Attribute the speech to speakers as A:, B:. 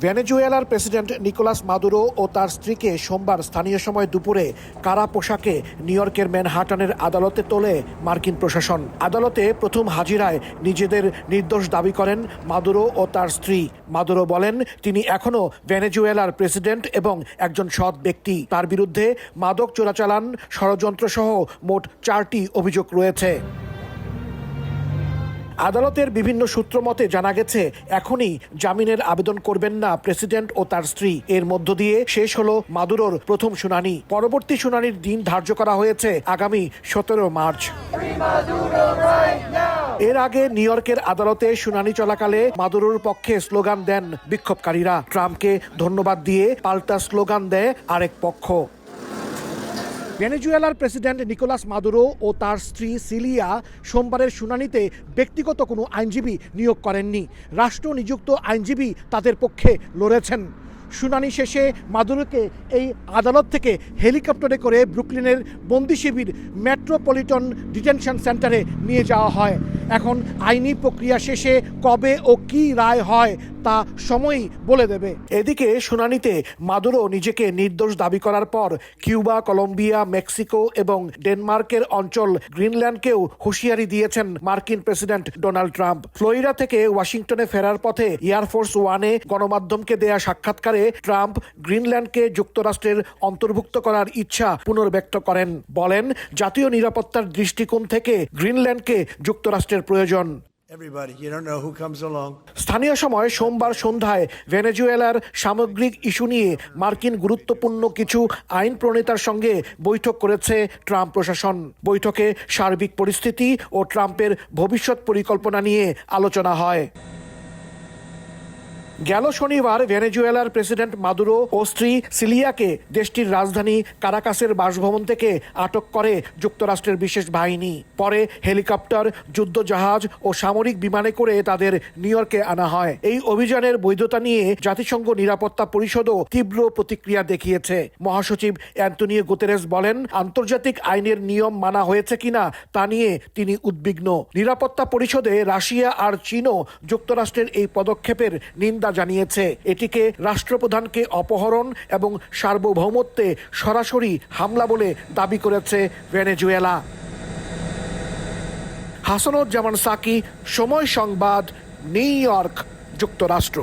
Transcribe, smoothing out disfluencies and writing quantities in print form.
A: ভেনেজুয়েলার president Nicolas Maduro ও তার স্ত্রীকে সোমবার স্থানীয় সময় দুপুরে কারা পোশাকে নিউ ইয়র্কের ম্যানহাটানের আদালতে তোলে মার্কিন প্রশাসন। আদালতে প্রথম হাজিরায় নিজেদের নির্দোষ দাবি করেন মাদুরো ও তার স্ত্রী। মাদুরো বলেন তিনি এখনও ভেনেজুয়েলার প্রেসিডেন্ট এবং একজন সৎ ব্যক্তি। তার বিরুদ্ধে মাদক চোরাচালান, ষড়যন্ত্রসহ মোট 4টি অভিযোগ রয়েছে। আদালতের বিভিন্ন সূত্র মতে জানা গেছে এখনই জামিনের আবেদন করবেন না প্রেসিডেন্ট ও তার স্ত্রী। এর মধ্য দিয়ে শেষ হলো মাদুরোর প্রথম শুনানি। পরবর্তী শুনানির দিন ধার্য করা হয়েছে আগামী 17 মার্চ। এর আগে নিউ ইয়র্কের আদালতে শুনানি চলাকালে মাদুরোর পক্ষে স্লোগান দেন বিক্ষোভকারীরা। ট্রাম্পকে ধন্যবাদ দিয়ে পাল্টা স্লোগান দেয় আরেক পক্ষ। ভেনেজুয়েলার প্রেসিডেন্ট নিকোলাস মাদুরো ও তার স্ত্রী সিলিয়া সোমবারের শুনানিতে ব্যক্তিগত কোনো আইনজীবী নিয়োগ করেননি। রাষ্ট্র নিযুক্ত আইনজীবী তাদের পক্ষে লড়েছেন। শুনানি শেষে মাদুরোকে এই আদালত থেকে হেলিকপ্টারে করে ব্রুকলিনের বন্দি শিবির মেট্রোপলিটন ডিটেনশন সেন্টারে নিয়ে যাওয়া হয়। এখন আইনি প্রক্রিয়া শেষে কবে ও কী রায় হয় তা সময়ই বলে দেবে। এদিকে শুনানিতে মাদুরো নিজেকে নির্দোষ দাবি করার পর কিউবা, কলম্বিয়া, মেক্সিকো এবং ডেনমার্কের অঞ্চল গ্রিনল্যান্ডকেও হুঁশিয়ারি দিয়েছেন মার্কিন প্রেসিডেন্ট ডোনাল্ড ট্রাম্প। ফ্লোরিডা থেকে ওয়াশিংটনে ফেরার পথে এয়ারফোর্স ওয়ানে গণমাধ্যমকে দেয়া সাক্ষাৎকারে ট্রাম্প গ্রিনল্যান্ডকে যুক্তরাষ্ট্রের অন্তর্ভুক্ত করার ইচ্ছা পুনর্ব্যক্ত করেন। বলেন, জাতীয় নিরাপত্তার দৃষ্টিকোণ থেকে গ্রিনল্যান্ডকে যুক্তরাষ্ট্রের প্রয়োজন। স্থানীয় সময় সোমবার সন্ধ্যায় ভেনেজুয়েলার সামগ্রিক ইস্যু নিয়ে মার্কিন গুরুত্বপূর্ণ কিছু আইন প্রণেতার সঙ্গে বৈঠক করেছে ট্রাম্প প্রশাসন। বৈঠকে সার্বিক পরিস্থিতি ও ট্রাম্পের ভবিষ্যৎ পরিকল্পনা নিয়ে আলোচনা হয়। গেল শনিবার ভেনেজুয়েলার প্রেসিডেন্ট মাদুরো ও স্ত্রী সিলিয়াকে দেশটির রাজধানী কারাকাসের বাসভবন থেকে আটক করে যুক্তরাষ্ট্রের বিশেষ বাহিনী। পরে হেলিকপ্টার, যুদ্ধজাহাজ ও সামরিক বিমানে করে তাদের নিউ ইয়র্কে আনা হয়। এই অভিযানের বৈধতা নিয়ে জাতিসংঘ নিরাপত্তা পরিষদও তীব্র প্রতিক্রিয়া দেখিয়েছে। মহাসচিব অ্যান্তোনিও গুতেরেস বলেন, আন্তর্জাতিক আইনের নিয়ম মানা হয়েছে কিনা তা নিয়ে তিনি উদ্বিগ্ন। নিরাপত্তা পরিষদে রাশিয়া আর চীনও যুক্তরাষ্ট্রের এই পদক্ষেপের নিন্দা জানিয়েছে। এটিকে রাষ্ট্রপ্রধানকে অপহরণ এবং সার্বভৌমত্বে সরাসরি হামলা বলে দাবি করেছে ভেনেজুয়েলা। হাসানুজ্জামান সাকি, সময় সংবাদ, নিউ ইয়র্ক, যুক্তরাষ্ট্র।